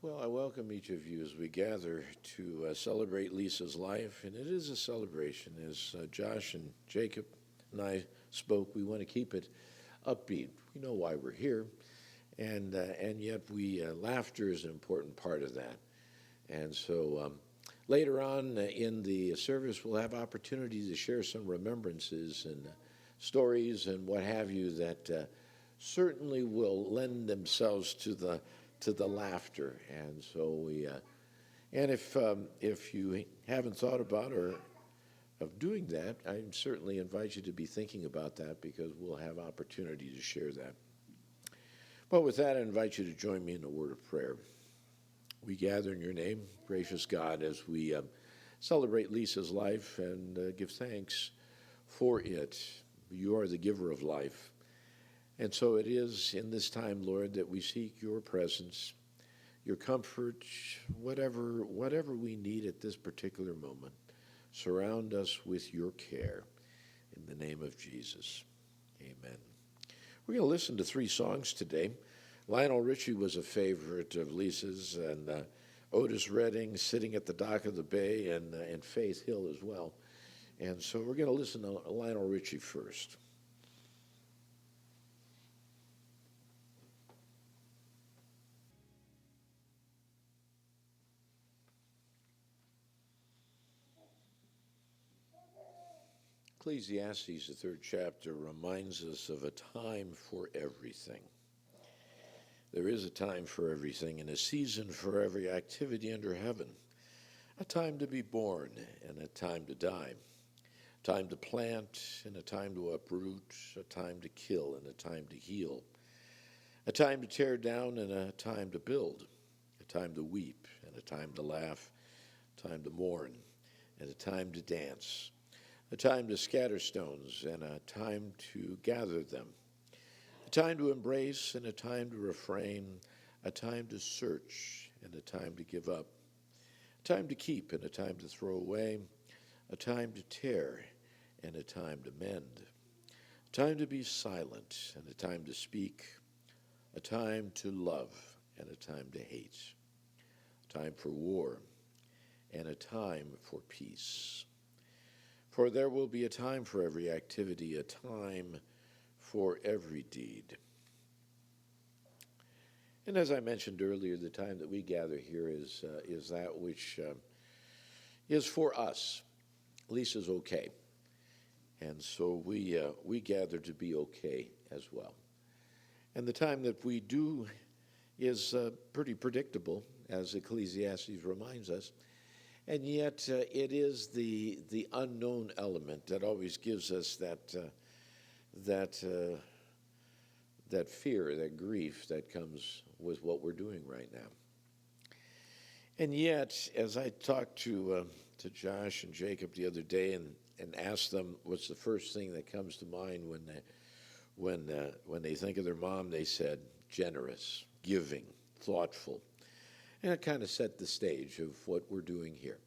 Well, I welcome each of you as we gather to celebrate Lisa's life, and it is a celebration. As Josh and Jacob and I spoke, we want to keep it upbeat. We know why we're here, and yet laughter is an important part of that. And so later on in the service, we'll have opportunity to share some remembrances and stories and what have you that certainly will lend themselves to the laughter. And so if you haven't thought about of doing that, I certainly invite you to be thinking about that, because we'll have opportunity to share that. But with that, I invite you to join me in a word of prayer. We gather in your name, gracious God, as we celebrate Lisa's life and give thanks for it. You are the giver of life. And so it is in this time, Lord, that we seek your presence, your comfort, whatever we need at this particular moment. Surround us with your care. In the name of Jesus, amen. We're going to listen to 3 songs today. Lionel Richie was a favorite of Lisa's, and Otis Redding, Sitting at the Dock of the Bay, and Faith Hill as well. And so we're going to listen to Lionel Richie first. Ecclesiastes, the 3rd chapter, reminds us of a time for everything. There is a time for everything, and a season for every activity under heaven. A time to be born and a time to die. A time to plant and a time to uproot. A time to kill and a time to heal. A time to tear down and a time to build. A time to weep and a time to laugh. A time to mourn and a time to dance. A time to scatter stones and a time to gather them. A time to embrace and a time to refrain. A time to search and a time to give up. A time to keep and a time to throw away. A time to tear and a time to mend. A time to be silent and a time to speak. A time to love and a time to hate. A time for war and a time for peace. For there will be a time for every activity, a time for every deed. And as I mentioned earlier, the time that we gather here is that which is for us. Lisa's okay. And so we gather to be okay as well. And the time that we do is pretty predictable, as Ecclesiastes reminds us. And yet it is the unknown element that always gives us that fear, that grief that comes with what we're doing right now. And yet, as I talked to Josh and Jacob the other day and asked them what's the first thing that comes to mind when they think of their mom, they said generous, giving, thoughtful. And it kind of set the stage of what we're doing here,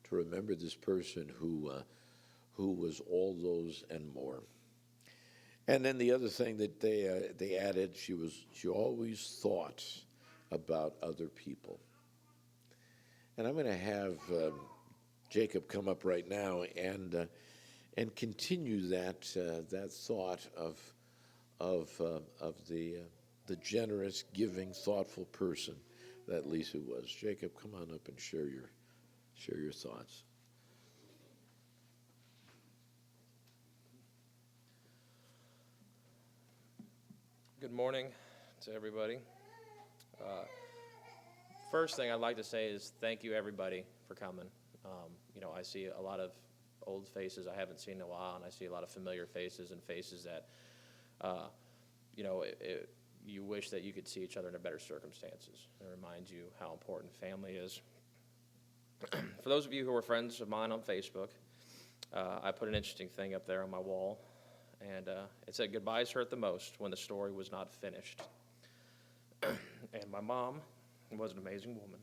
to remember this person who was all those and more. And then the other thing that they added, she always thought about other people. And I'm going to have Jacob come up right now and continue that thought of the generous, giving, thoughtful person that Lisa was. Jacob, come on up and share your thoughts. Good morning to everybody. First thing I'd like to say is thank you, everybody, for coming. I see a lot of old faces I haven't seen in a while, and I see a lot of familiar faces and faces that, you wish that you could see each other in better circumstances. It reminds you how important family is. For those of you who are friends of mine on Facebook, I put an interesting thing up there on my wall, and it said, "Goodbyes hurt the most when the story was not finished." And my mom was an amazing woman.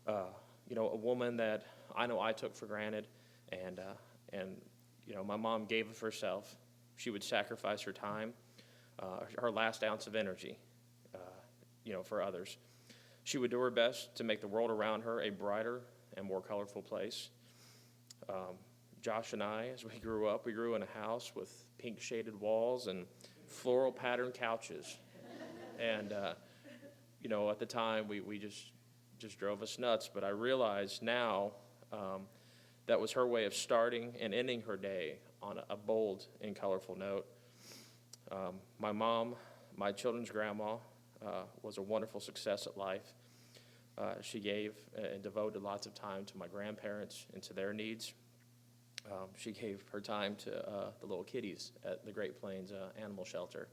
A woman that I know I took for granted, and my mom gave of herself. She would sacrifice her time, her last ounce of energy, for others. She would do her best to make the world around her a brighter and more colorful place. Josh and I, as we grew up, we grew in a house with pink shaded walls and floral patterned couches. And, at the time, we just drove us nuts. But I realize now that was her way of starting and ending her day on a bold and colorful note. My mom, my children's grandma, was a wonderful success at life. She gave and devoted lots of time to my grandparents and to their needs. She gave her time to the little kitties at the Great Plains Animal Shelter.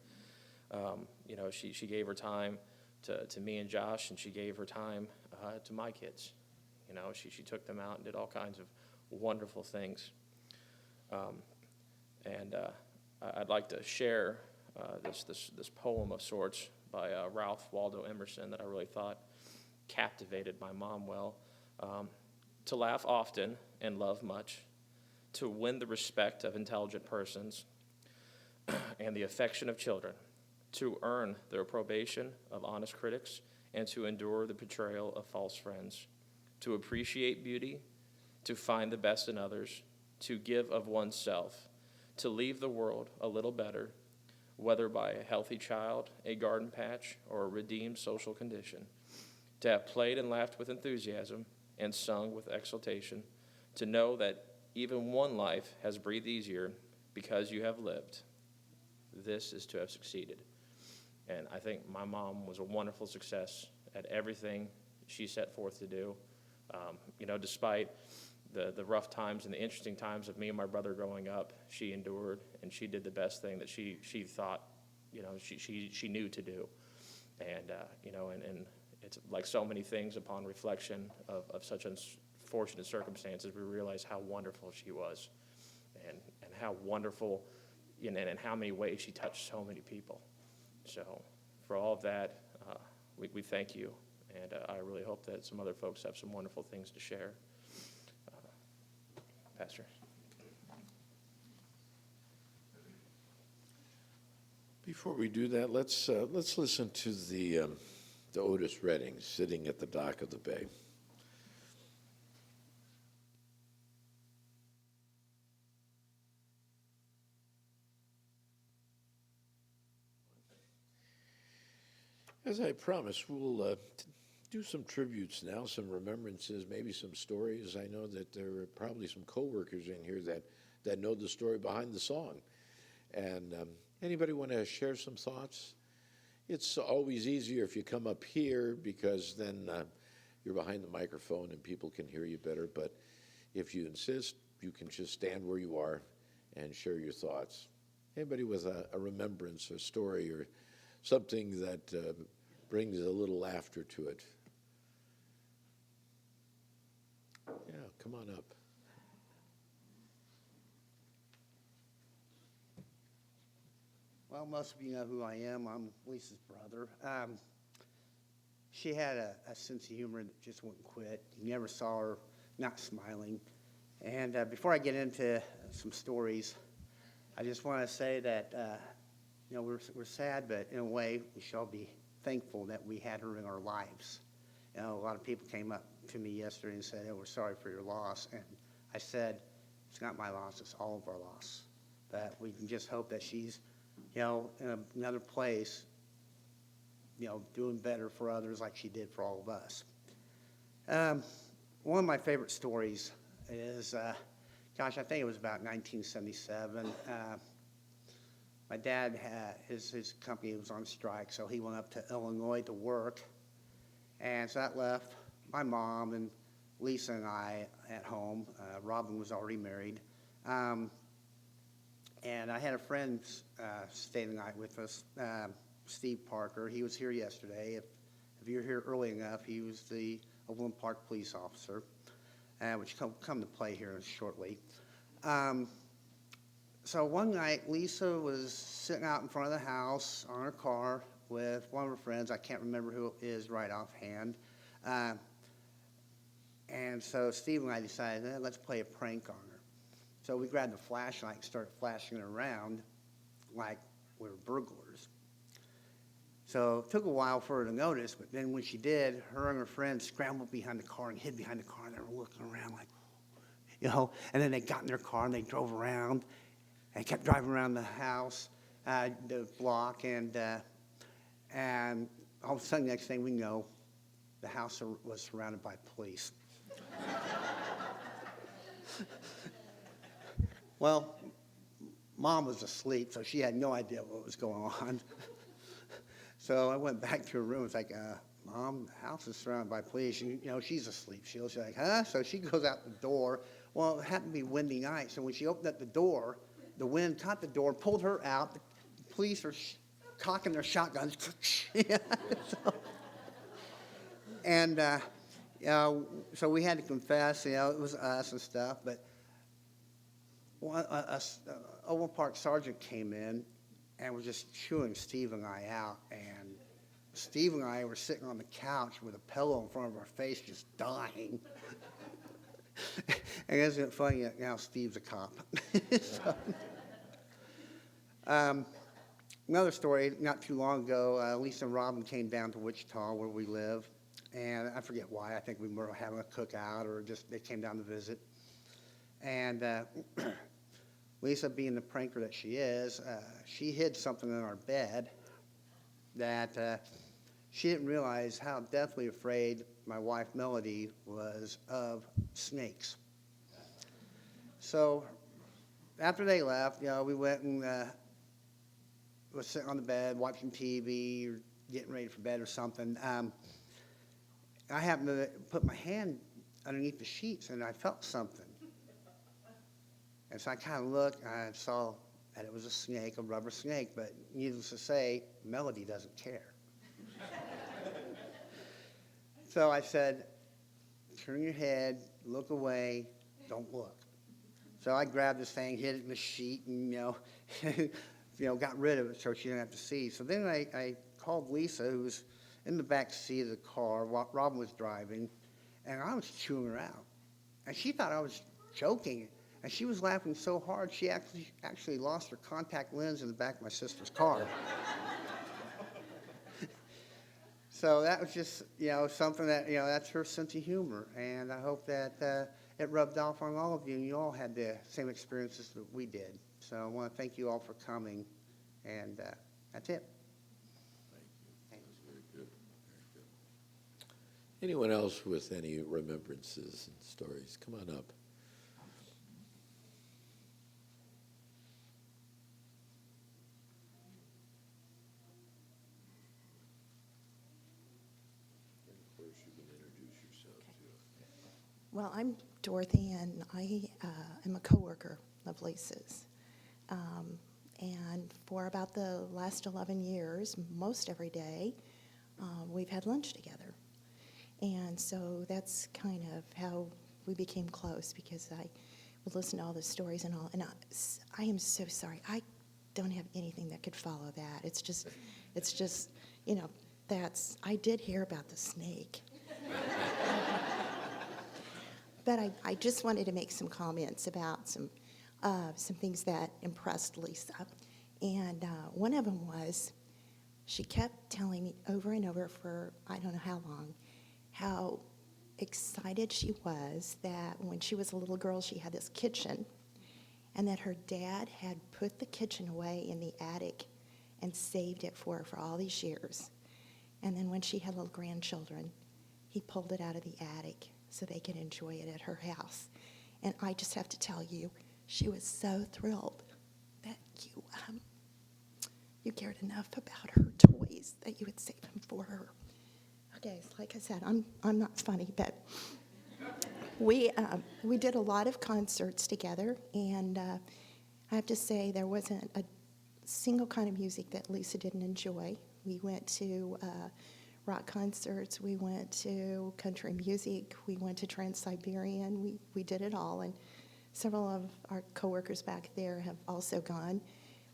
She gave her time to me and Josh, and she gave her time to my kids. She took them out and did all kinds of wonderful things. I'd like to share this poem of sorts by Ralph Waldo Emerson that I really thought captivated my mom well. To laugh often and love much, to win the respect of intelligent persons and the affection of children, to earn the approbation of honest critics, and to endure the betrayal of false friends, to appreciate beauty, to find the best in others, to give of oneself, to leave the world a little better, whether by a healthy child, a garden patch, or a redeemed social condition, to have played and laughed with enthusiasm and sung with exultation, to know that even one life has breathed easier because you have lived. This is to have succeeded. And I think my mom was a wonderful success at everything she set forth to do. Despite the rough times and the interesting times of me and my brother growing up, she endured and she did the best thing that she thought, she knew to do. And it's like so many things upon reflection of such unfortunate circumstances, we realize how wonderful she was and how wonderful, and in how many ways she touched so many people. So for all of that, we thank you, and I really hope that some other folks have some wonderful things to share. Pastor. Before we do that, let's listen to the Otis Redding, Sitting at the Dock of the Bay. As I promised, we'll do some tributes now, some remembrances, maybe some stories. I know that there are probably some coworkers in here that know the story behind the song. And anybody want to share some thoughts? It's always easier if you come up here because then you're behind the microphone and people can hear you better. But if you insist, you can just stand where you are and share your thoughts. Anybody with a remembrance or story or something that brings a little laughter to it? Yeah, come on up. Well, most of you know who I am. I'm Lisa's brother. She had a sense of humor that just wouldn't quit. You never saw her not smiling. And before I get into some stories, I just want to say that we're sad, but in a way, we shall be thankful that we had her in our lives. A lot of people came up to me yesterday and said, "Oh, we're sorry for your loss." And I said, "It's not my loss; it's all of our loss." But we can just hope that she's, in another place, doing better for others like she did for all of us. One of my favorite stories is, I think it was about 1977. My dad had his company was on strike, so he went up to Illinois to work, and so that left my mom and Lisa and I at home. Robin was already married, and I had a friend stay the night with us, Steve Parker. He was here yesterday. If you're here early enough, he was the Overland Park police officer, which come to play here shortly. So one night, Lisa was sitting out in front of the house on her car with one of her friends. I can't remember who it is right offhand. And so Steve and I decided, let's play a prank on her. So we grabbed a flashlight and started flashing it around like we were burglars. So it took a while for her to notice, but then when she did, her and her friends scrambled behind the car and hid behind the car, and they were looking around like, and then they got in their car and they drove around and kept driving around the house, the block, and all of a sudden, next thing we know, the house was surrounded by police. Well, Mom was asleep, so she had no idea what was going on. So I went back to her room. It's like, Mom, the house is surrounded by police. And, she's asleep. She's like, huh? So she goes out the door. Well, it happened to be windy night. So when she opened up the door, the wind caught the door, pulled her out. The police are cocking their shotguns. So we had to confess, it was us and stuff. But Overland Park sergeant came in and was just chewing Steve and I out. And Steve and I were sitting on the couch with a pillow in front of our face, just dying. And isn't it funny that now Steve's a cop? Another story, not too long ago, Lisa and Robin came down to Wichita where we live. And I forget why. I think we were having a cookout or just they came down to visit. And Lisa, being the pranker that she is, she hid something in our bed that she didn't realize how deathly afraid my wife Melody was of snakes. So after they left, we went and was sitting on the bed watching TV or getting ready for bed or something. I happened to put my hand underneath the sheets and I felt something. And so I kind of looked and I saw that it was a snake, a rubber snake, but needless to say, Melody doesn't care. So I said, turn your head, look away, don't look. So I grabbed this thing, hid it in the sheet, and, got rid of it so she didn't have to see. So then I called Lisa, who was in the back seat of the car while Robin was driving, and I was chewing her out. And she thought I was joking. And she was laughing so hard, she actually lost her contact lens in the back of my sister's car. So that was just, something that, that's her sense of humor. And I hope that it rubbed off on all of you, and you all had the same experiences that we did. So I want to thank you all for coming, and that's it. Thank you. That was very good. Very good. Anyone else with any remembrances and stories? Come on up. Well, I'm Dorothy, and I am a coworker of Lisa's. And for about the last 11 years, most every day, we've had lunch together. And so that's kind of how we became close, because I would listen to all the stories and all. And I am so sorry. I don't have anything that could follow that. It's just, I did hear about the snake. But I just wanted to make some comments about some things that impressed Lisa. And one of them was, she kept telling me over and over for I don't know how long, how excited she was that when she was a little girl, she had this kitchen, and that her dad had put the kitchen away in the attic and saved it for her for all these years. And then when she had little grandchildren, he pulled it out of the attic so they could enjoy it at her house. And I just have to tell you, she was so thrilled that you cared enough about her toys that you would save them for her. Okay, so like I said, I'm not funny, but we did a lot of concerts together, and I have to say there wasn't a single kind of music that Lisa didn't enjoy. We went to rock concerts, we went to country music, we went to Trans-Siberian, we did it all, and several of our coworkers back there have also gone.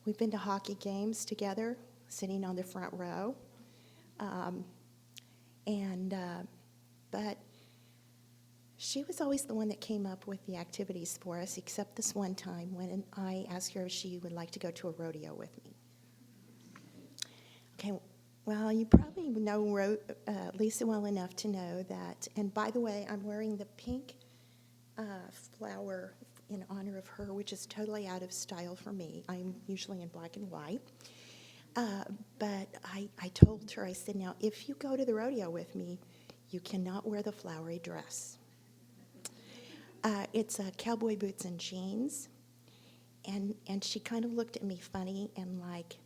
We've been to hockey games together, sitting on the front row, but she was always the one that came up with the activities for us, except this one time when I asked her if she would like to go to a rodeo with me. Okay, Well, you probably know Lisa well enough to know that. And by the way, I'm wearing the pink flower in honor of her, which is totally out of style for me. I'm usually in black and white. But I told her, I said, now, if you go to the rodeo with me, you cannot wear the flowery dress. It's cowboy boots and jeans. And she kind of looked at me funny and like,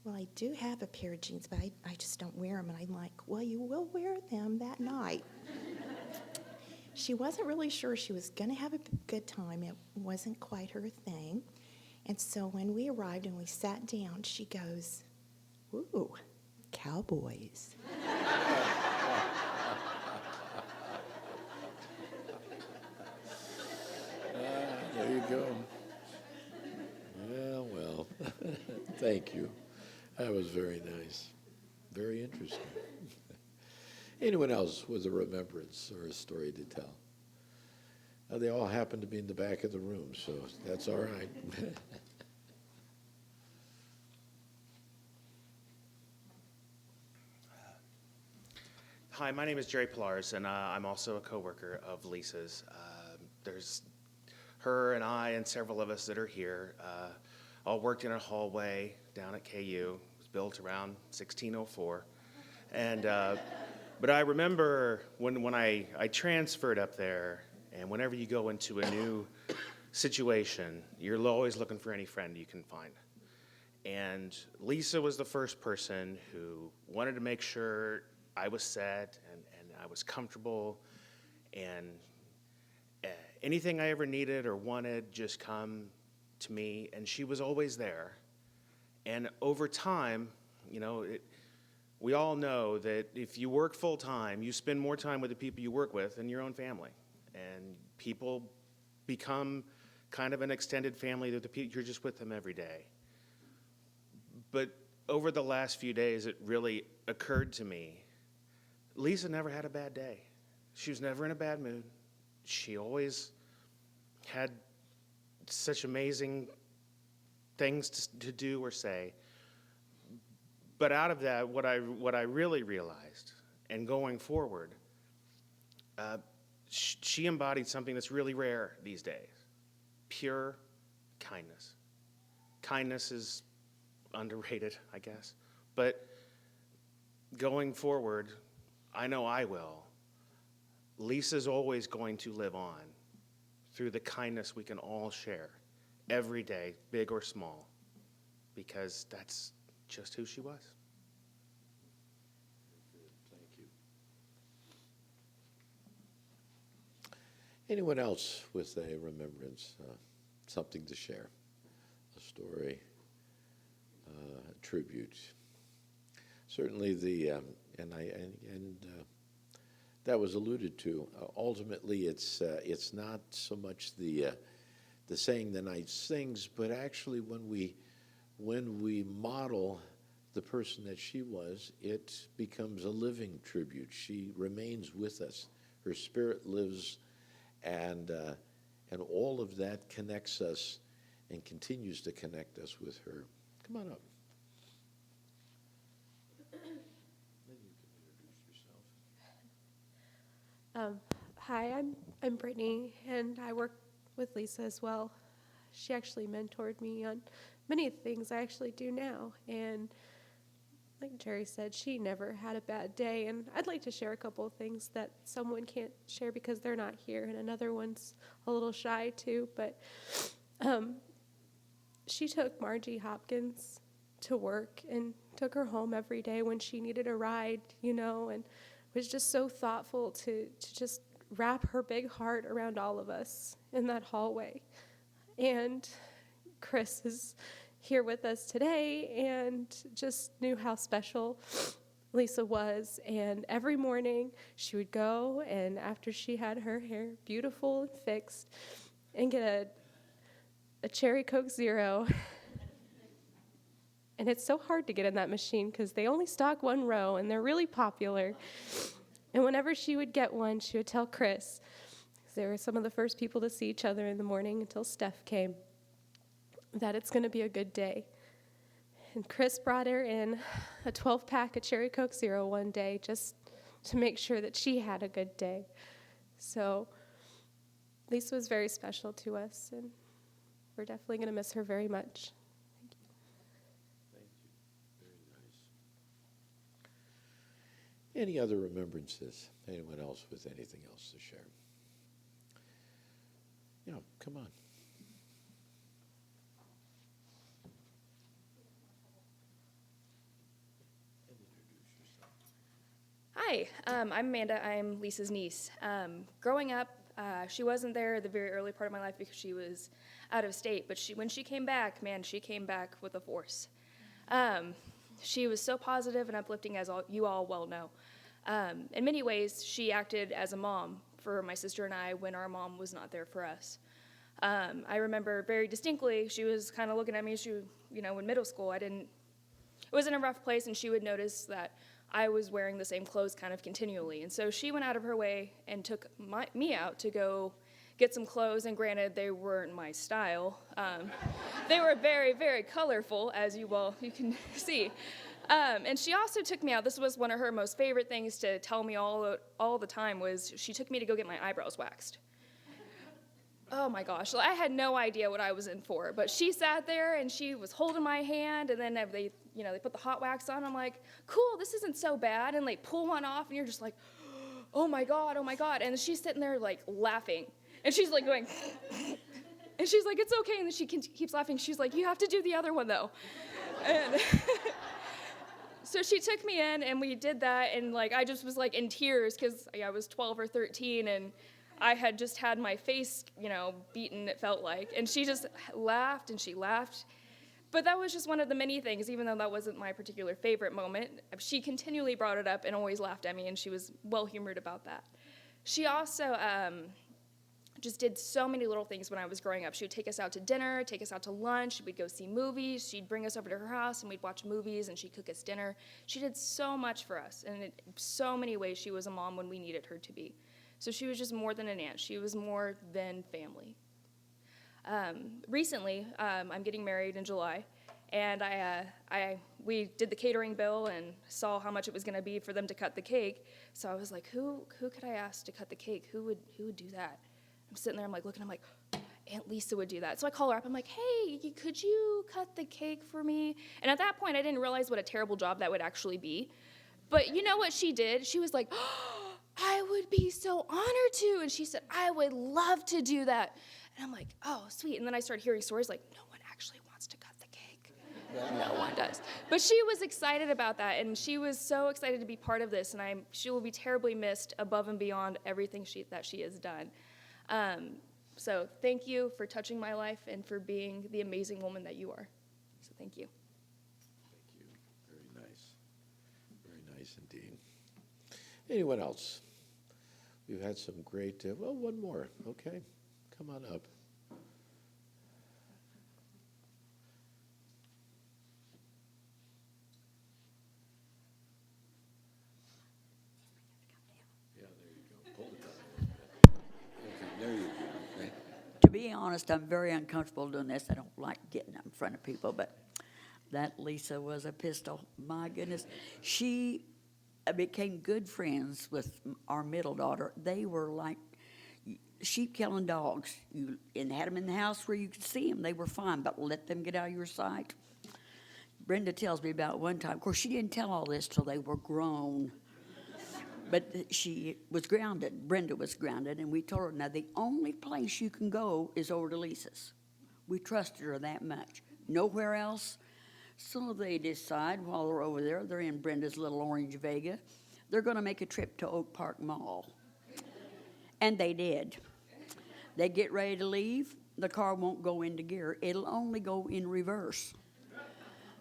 well, I do have a pair of jeans, but I just don't wear them. And I'm like, well, you will wear them that night. She wasn't really sure she was going to have a good time. It wasn't quite her thing. And so when we arrived and we sat down, she goes, ooh, cowboys. There you go. Yeah, well, thank you. That was very nice. Very interesting. Anyone else with a remembrance or a story to tell? They all happen to be in the back of the room, so that's all right. Hi, my name is Jerry Pillars, and I'm also a coworker of Lisa's. There's her and I and several of us that are here, all worked in a hallway down at KU. It was built around 1604. And, but I remember when I transferred up there, and whenever you go into a new situation, you're always looking for any friend you can find. And Lisa was the first person who wanted to make sure I was set and I was comfortable, and anything I ever needed or wanted, just come to me, and she was always there. And over time, you know, we all know that if you work full time, you spend more time with the people you work with than your own family. And people become kind of an extended family that you're just with them every day. But over the last few days, it really occurred to me, Lisa never had a bad day. She was never in a bad mood. She always had such amazing things to do or say. But out of that, what I really realized, and going forward, she embodied something that's really rare these days: pure kindness. Kindness is underrated, I guess. But going forward, I know I will. Lisa's always going to live on through the kindness we can all share every day, big or small, because that's just who she was. Thank you. Anyone else with a remembrance, something to share, a story, a tribute? Certainly that was alluded to. Ultimately, it's not so much the saying the nice things, but actually when we model the person that she was, it becomes a living tribute. She remains with us. Her spirit lives, and all of that connects us and continues to connect us with her. Come on up. Hi, I'm Brittany, and I work with Lisa as well. She actually mentored me on many things I actually do now, and like Jerry said, she never had a bad day. And I'd like to share a couple of things that someone can't share because they're not here, and another one's a little shy too. But she took Margie Hopkins to work and took her home every day when she needed a ride, you know, and was just so thoughtful to just wrap her big heart around all of us in that hallway. And Chris is here with us today and just knew how special Lisa was. And every morning she would go, and after she had her hair beautiful and fixed, and get a Cherry Coke Zero. And it's so hard to get in that machine because they only stock one row, and they're really popular. And whenever she would get one, she would tell Chris, because they were some of the first people to see each other in the morning until Steph came, that it's going to be a good day. And Chris brought her in a 12-pack of Cherry Coke Zero one day just to make sure that she had a good day. So Lisa was very special to us, and we're definitely going to miss her very much. Thank you. Very nice. Any other remembrances? Anyone else with anything else to share? Yeah, come on. Hi, I'm Amanda. I'm Lisa's niece. Growing up, she wasn't there the very early part of my life because she was out of state, but when she came back, man, she came back with a force. She was so positive and uplifting, as you all well know. In many ways, she acted as a mom for my sister and I when our mom was not there for us. I remember very distinctly, she was kind of looking at me, in middle school, it was in a rough place, and she would notice that I was wearing the same clothes kind of continually. And so she went out of her way and took me out to go get some clothes, and granted, they weren't my style. They were very, very colorful, as you can see. And she also took me out. This was one of her most favorite things to tell me all the time was she took me to go get my eyebrows waxed. Oh my gosh, I had no idea what I was in for, but she sat there and she was holding my hand, and then they put the hot wax on. I'm like, cool, this isn't so bad, and they pull one off, and you're just like, oh my God, and she's sitting there like laughing, and she's like going, and she's like, it's okay, and then she keeps laughing. She's like, you have to do the other one though, and so she took me in, and we did that, and like I just was like in tears because I was 12 or 13, and I had just had my face, beaten, it felt like. And she just laughed and she laughed. But that was just one of the many things, even though that wasn't my particular favorite moment. She continually brought it up and always laughed at me, and she was well-humored about that. She also just did so many little things when I was growing up. She would take us out to dinner, take us out to lunch. We'd go see movies. She'd bring us over to her house, and we'd watch movies, and she'd cook us dinner. She did so much for us, and in so many ways she was a mom when we needed her to be. So she was just more than an aunt. She was more than family. Recently, I'm getting married in July, and we did the catering bill and saw how much it was going to be for them to cut the cake. So I was like, who could I ask to cut the cake? Who would do that? I'm sitting there, I'm like, Aunt Lisa would do that. So I call her up. I'm like, hey, could you cut the cake for me? And at that point, I didn't realize what a terrible job that would actually be. But you know what she did? She was like, I would be so honored to. And she said, I would love to do that. And I'm like, oh, sweet. And then I started hearing stories like, no one actually wants to cut the cake. No one does. But she was excited about that, and she was so excited to be part of this, and she will be terribly missed above and beyond everything that she has done. So thank you for touching my life and for being the amazing woman that you are. So thank you. Thank you. Very nice. Very nice indeed. Anyone else? We've had some great, one more. Okay, come on up. Yeah, there you go. Hold it down. Okay, there you go. Okay. To be honest, I'm very uncomfortable doing this. I don't like getting up in front of people, but that Lisa was a pistol. My goodness. She became good friends with our middle daughter. They were like sheep killing dogs. You had them in the house where you could see them. They were fine, but let them get out of your sight. Brenda tells me about one time. Of course, she didn't tell all this till they were grown. But she was grounded. Brenda was grounded, and we told her, now the only place you can go is over to Lisa's. We trusted her that much. Nowhere else. So they decide while they're over there, they're in Brenda's little orange Vega, they're going to make a trip to Oak Park Mall. And they did. They get ready to leave. The car won't go into gear. It'll only go in reverse.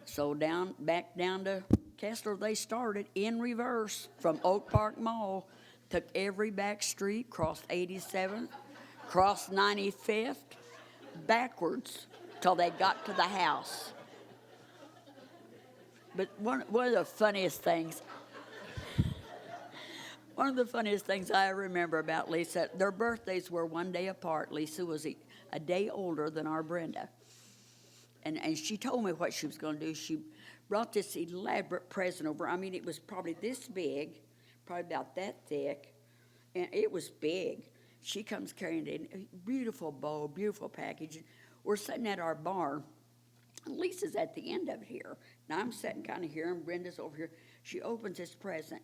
So back down to Kessler, they started in reverse from Oak Park Mall, took every back street, crossed 87th, crossed 95th, backwards till they got to the house. But one of the funniest things I remember about Lisa, their birthdays were one day apart. Lisa was a day older than our Brenda. and she told me what she was going to do. She brought this elaborate present over. I mean, it was probably this big, probably about that thick, and it was big. She comes carrying it in a beautiful bow, beautiful package. And we're sitting at our bar. Lisa's at the end of it here. Now I'm sitting kind of here, and Brenda's over here. She opens this present.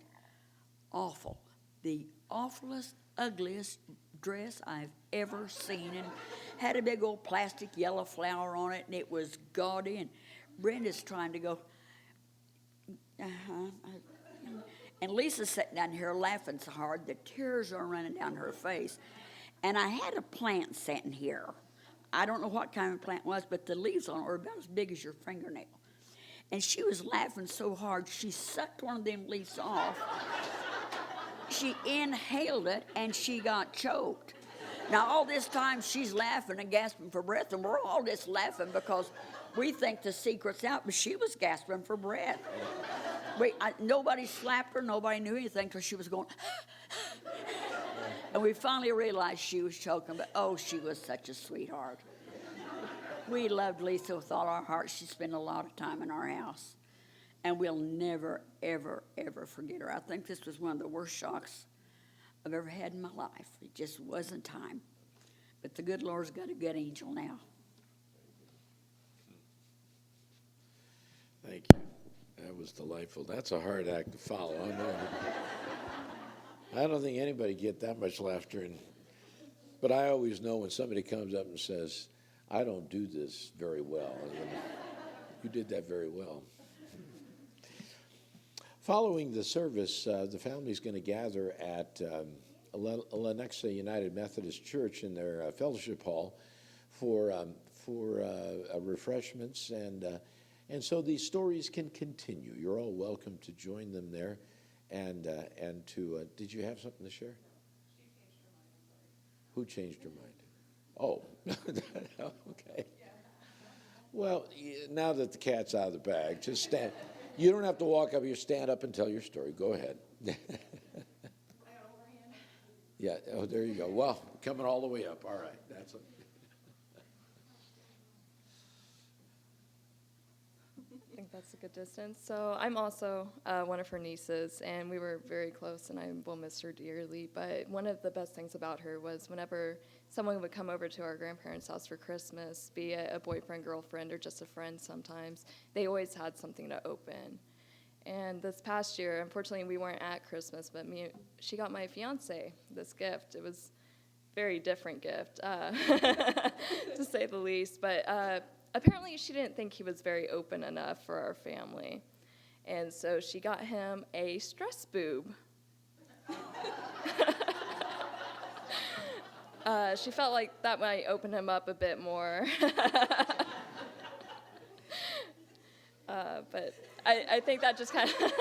Awful. The awfulest, ugliest dress I've ever seen. And had a big old plastic yellow flower on it, and it was gaudy. And Brenda's trying to go, and Lisa's sitting down here laughing so hard, the tears are running down her face. And I had a plant sitting here. I don't know what kind of plant it was, but the leaves on it were about as big as your fingernail. And she was laughing so hard, she sucked one of them leaves off. She inhaled it, and she got choked. Now, all this time, she's laughing and gasping for breath, and we're all just laughing because we think the secret's out, but she was gasping for breath. Nobody slapped her, nobody knew anything because she was going, and we finally realized she was choking, but oh, she was such a sweetheart. We loved Lisa with all our hearts. She spent a lot of time in our house, and we'll never, ever, ever forget her. I think this was one of the worst shocks I've ever had in my life. It just wasn't time. But the good Lord's got a good angel now. Thank you. That was delightful. That's a hard act to follow. I don't think anybody get that much laughter. But I always know when somebody comes up and says, I don't do this very well. You did that very well. Following the service, the family's going to gather at Lenexa United Methodist Church in their fellowship hall for refreshments, and so these stories can continue. You're all welcome to join them there, and to. Did you have something to share? Who changed her mind? Oh, okay. Well, now that the cat's out of the bag, just stand. You don't have to walk up here. Stand up and tell your story. Go ahead. Yeah. Oh, there you go. Well, coming all the way up. All right. That's it. I think that's a good distance. So I'm also one of her nieces, and we were very close, and I will miss her dearly. But one of the best things about her was whenever someone would come over to our grandparents' house for Christmas, be it a boyfriend, girlfriend, or just a friend sometimes, they always had something to open. And this past year, unfortunately, we weren't at Christmas, but she got my fiance this gift. It was a very different gift, to say the least. But apparently, she didn't think he was very open enough for our family. And so she got him a stress boob. She felt like that might open him up a bit more. But I think that just kind of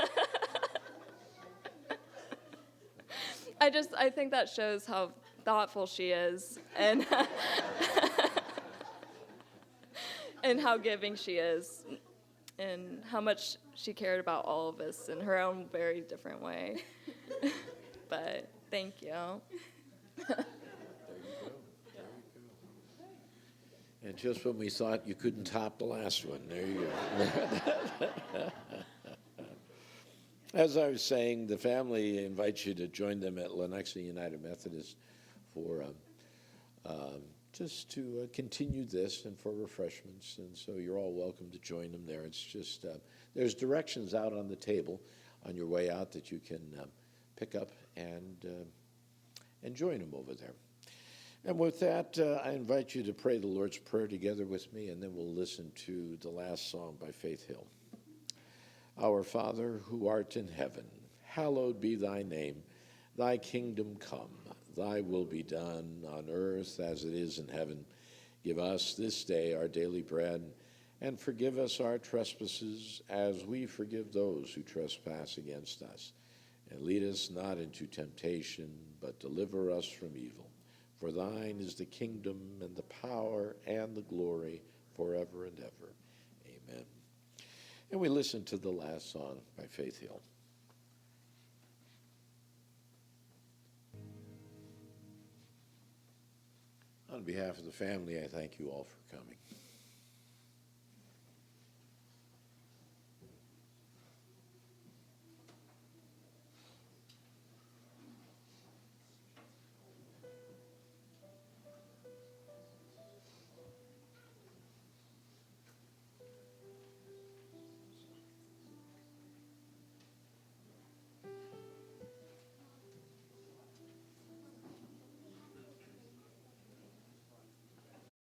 I think that shows how thoughtful she is and and how giving she is and how much she cared about all of us in her own very different way. But thank you. And just when we thought you couldn't top the last one, there you go. As I was saying, the family invites you to join them at Lenexa United Methodist for just to continue this and for refreshments. And so you're all welcome to join them there. It's just, there's directions out on the table on your way out that you can pick up and join them over there. And with that, I invite you to pray the Lord's Prayer together with me, and then we'll listen to the last song by Faith Hill. Our Father, who art in heaven, hallowed be thy name. Thy kingdom come, thy will be done on earth as it is in heaven. Give us this day our daily bread, and forgive us our trespasses as we forgive those who trespass against us. And lead us not into temptation, but deliver us from evil. For thine is the kingdom and the power and the glory forever and ever. Amen. And we listen to the last song by Faith Hill. On behalf of the family, I thank you all for coming.